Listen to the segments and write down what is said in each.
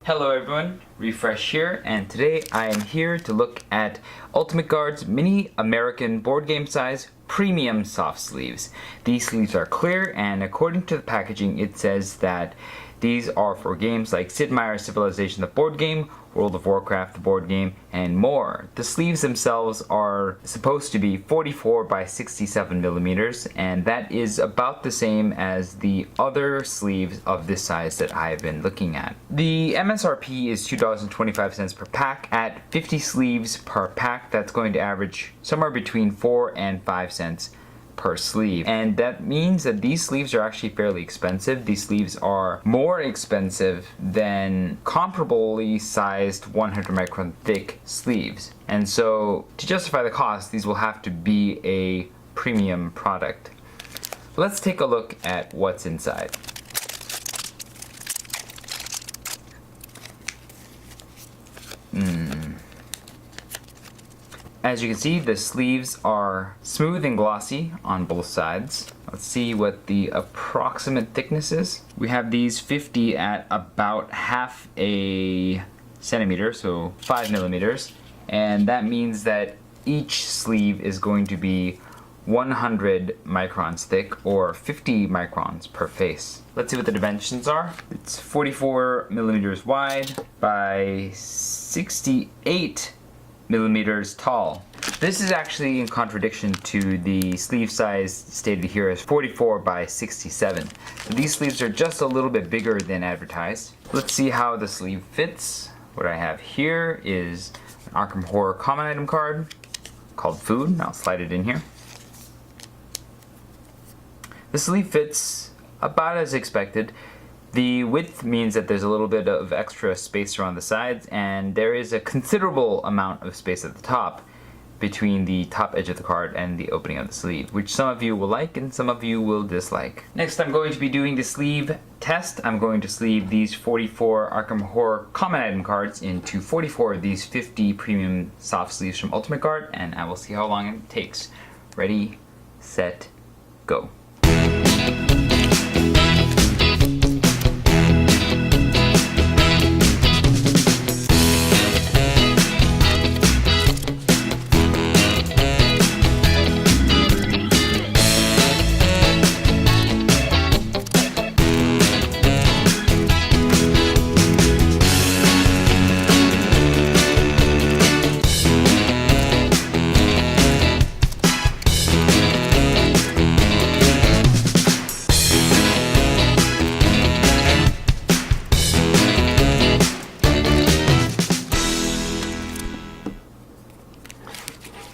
Hello everyone, Refresh here, and today I am here to look at Ultimate Guard's mini American board game size premium soft sleeves. These sleeves are clear, and according to the packaging it says that these are for games like Sid Meier's Civilization the board game, World of Warcraft the board game, and more. The sleeves themselves are supposed to be 44 by 67 millimeters, and that is about the same as the other sleeves of this size that I've been looking at. The MSRP is $2.25 per pack. At 50 sleeves per pack, that's going to average somewhere between 4 and 5 cents per sleeve, and that means that these sleeves are actually fairly expensive. These sleeves are more expensive than comparably sized 100 micron thick sleeves, and so to justify the cost, these will have to be a premium product. Let's take a look at what's inside. As you can see, the sleeves are smooth and glossy on both sides. Let's see what the approximate thickness is. We have these 50 at about half a centimeter, so 5 millimeters, and that means that each sleeve is going to be 100 microns thick, or 50 microns per face. Let's see what the dimensions are. It's 44 millimeters wide by 68 millimeters tall. This is actually in contradiction to the sleeve size stated here as 44 by 67. So these sleeves are just a little bit bigger than advertised. Let's see how the sleeve fits. What I have here is an Arkham Horror common item card called Food, and I'll slide it in here. The sleeve fits about as expected. The width means that there's a little bit of extra space around the sides, and there is a considerable amount of space at the top between the top edge of the card and the opening of the sleeve, which some of you will like and some of you will dislike. Next, I'm going to be doing the sleeve test. I'm going to sleeve these 44 Arkham Horror common item cards into 44 of these 50 premium soft sleeves from Ultimate Guard, and I will see how long it takes. Ready, set, go.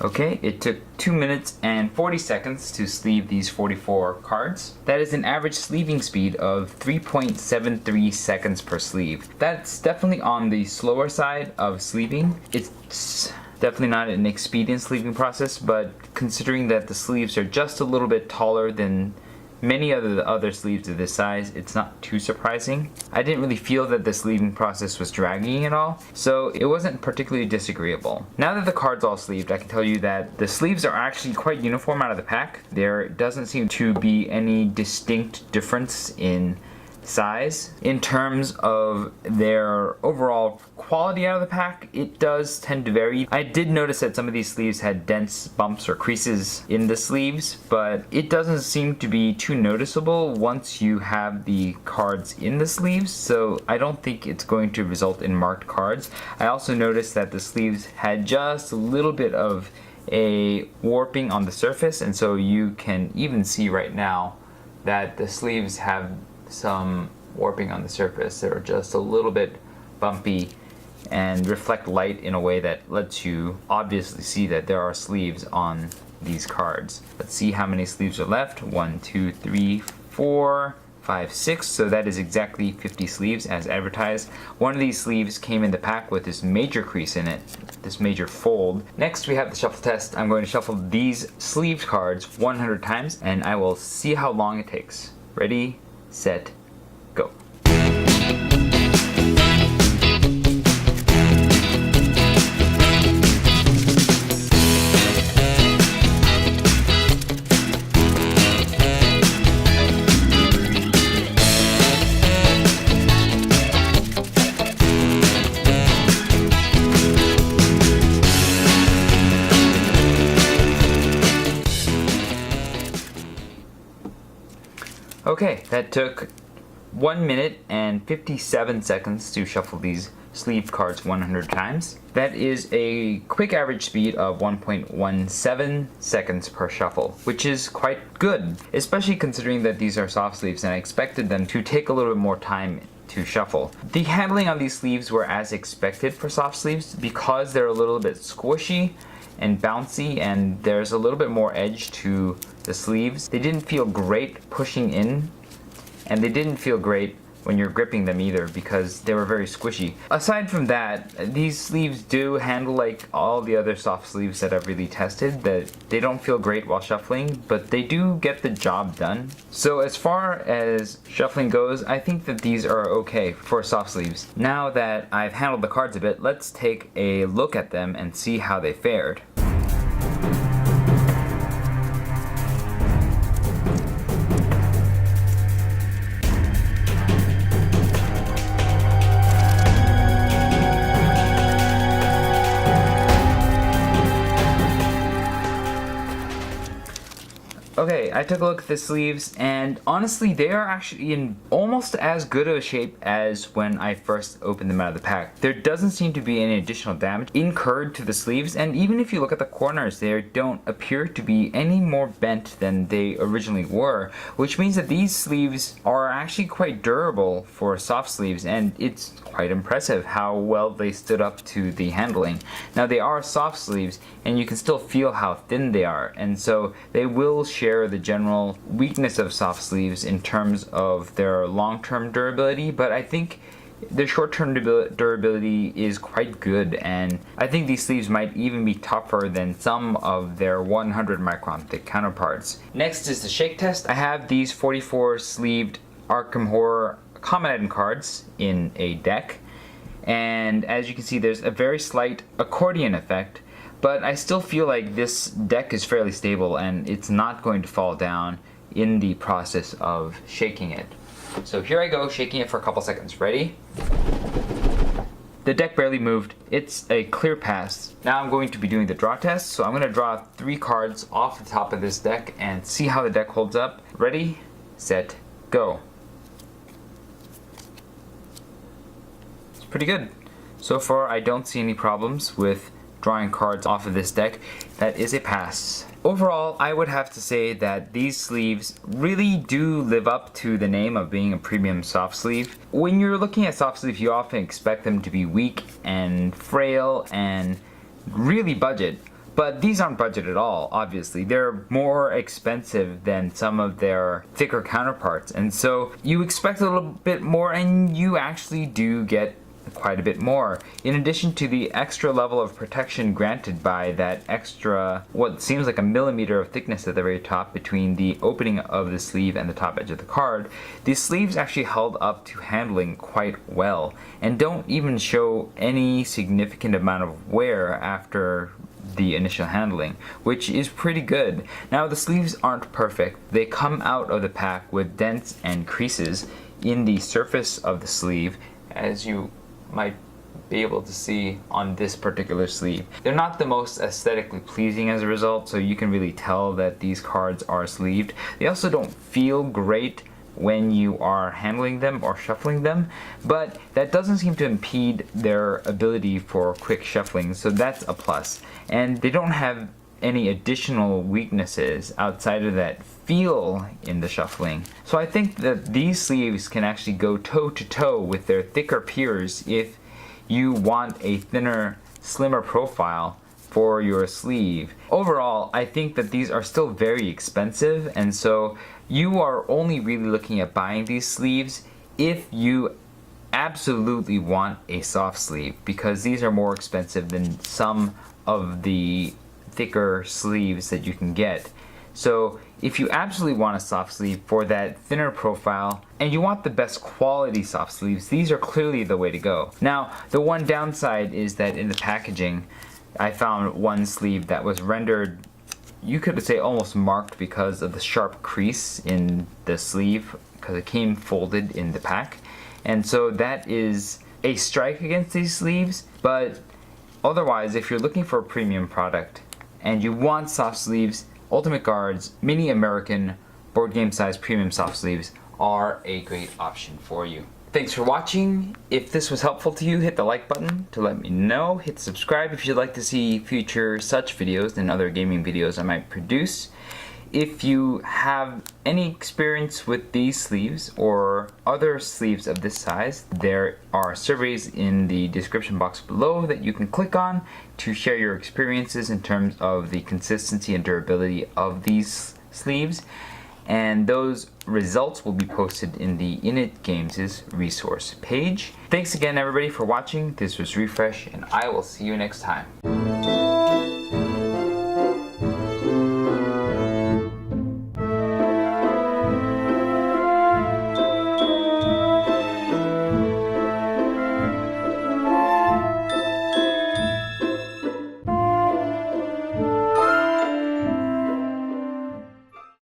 Okay, it took 2 minutes and 40 seconds to sleeve these 44 cards. That is an average sleeving speed of 3.73 seconds per sleeve. That's definitely on the slower side of sleeving. It's definitely not an expedient sleeving process, but considering that the sleeves are just a little bit taller than many of the other sleeves of this size, it's not too surprising. I didn't really feel that the sleeving process was dragging at all, so it wasn't particularly disagreeable. Now that the card's all sleeved, I can tell you that the sleeves are actually quite uniform out of the pack. There doesn't seem to be any distinct difference in size. In terms of their overall quality out of the pack, it does tend to vary. I did notice that some of these sleeves had dense bumps or creases in the sleeves, but it doesn't seem to be too noticeable once you have the cards in the sleeves, so I don't think it's going to result in marked cards. I also noticed that the sleeves had just a little bit of a warping on the surface, and so you can even see right now that the sleeves have some warping on the surface. They're just a little bit bumpy and reflect light in a way that lets you obviously see that there are sleeves on these cards. Let's see how many sleeves are left. 1, 2, 3, 4, 5, 6. So that is exactly 50 sleeves as advertised. One of these sleeves came in the pack with this major crease in it, this major fold. Next we have the shuffle test. I'm going to shuffle these sleeved cards 100 times, and I will see how long it takes. Ready, set, go. Okay, that took 1 minute and 57 seconds to shuffle these sleeve cards 100 times. That is a quick average speed of 1.17 seconds per shuffle, which is quite good, especially considering that these are soft sleeves and I expected them to take a little bit more time to shuffle. The handling on these sleeves were as expected for soft sleeves because they're a little bit squishy and bouncy and there's a little bit more edge to the sleeves. They didn't feel great pushing in and they didn't feel great when you're gripping them either because they were very squishy. Aside from that, these sleeves do handle like all the other soft sleeves that I've really tested, that they don't feel great while shuffling, but they do get the job done. So as far as shuffling goes, I think that these are okay for soft sleeves. Now that I've handled the cards a bit, let's take a look at them and see how they fared. Okay, I took a look at the sleeves and honestly they are actually in almost as good of a shape as when I first opened them out of the pack. There doesn't seem to be any additional damage incurred to the sleeves, and even if you look at the corners, they don't appear to be any more bent than they originally were, which means that these sleeves are actually quite durable for soft sleeves, and it's quite impressive how well they stood up to the handling. Now they are soft sleeves and you can still feel how thin they are, and so they will share the general weakness of soft sleeves in terms of their long-term durability, but I think the short-term durability is quite good, and I think these sleeves might even be tougher than some of their 100 micron thick counterparts. Next is the shake test. I have these 44 sleeved Arkham Horror Common Item cards in a deck, and as you can see there's a very slight accordion effect, but I still feel like this deck is fairly stable and it's not going to fall down in the process of shaking it. So here I go, shaking it for a couple seconds. Ready? The deck barely moved. It's a clear pass. Now I'm going to be doing the draw test, so I'm going to draw 3 cards off the top of this deck and see how the deck holds up. Ready, set, go. It's pretty good. So far I don't see any problems with drawing cards off of this deck. That is a pass. Overall, I would have to say that these sleeves really do live up to the name of being a premium soft sleeve. When you're looking at soft sleeves, you often expect them to be weak and frail and really budget, but these aren't budget at all, obviously. They're more expensive than some of their thicker counterparts, and so you expect a little bit more and you actually do get quite a bit more, in addition to the extra level of protection granted by that extra, what seems like a millimeter of thickness at the very top between the opening of the sleeve and the top edge of the card. These sleeves actually held up to handling quite well and don't even show any significant amount of wear after the initial handling, which is pretty good. Now the sleeves aren't perfect. They come out of the pack with dents and creases in the surface of the sleeve, as you might be able to see on this particular sleeve. They're not the most aesthetically pleasing as a result, so you can really tell that these cards are sleeved. They also don't feel great when you are handling them or shuffling them, but that doesn't seem to impede their ability for quick shuffling, so that's a plus. And they don't have any additional weaknesses outside of that feel in the shuffling. So I think that these sleeves can actually go toe to toe with their thicker peers if you want a thinner, slimmer profile for your sleeve. Overall, I think that these are still very expensive, and so you are only really looking at buying these sleeves if you absolutely want a soft sleeve, because these are more expensive than some of the thicker sleeves that you can get. So if you absolutely want a soft sleeve for that thinner profile and you want the best quality soft sleeves, these are clearly the way to go. Now the one downside is that in the packaging I found one sleeve that was rendered, you could say almost marked, because of the sharp crease in the sleeve, because it came folded in the pack, and so that is a strike against these sleeves. But otherwise, if you're looking for a premium product and you want soft sleeves, Ultimate Guard's Mini American board game size premium soft sleeves are a great option for you. Thanks for watching. If this was helpful to you, hit the like button to let me know. Hit subscribe if you'd like to see future such videos and other gaming videos I might produce. If you have any experience with these sleeves or other sleeves of this size, there are surveys in the description box below that you can click on to share your experiences in terms of the consistency and durability of these sleeves. And those results will be posted in the Init Games' resource page. Thanks again everybody for watching. This was Refresh, and I will see you next time.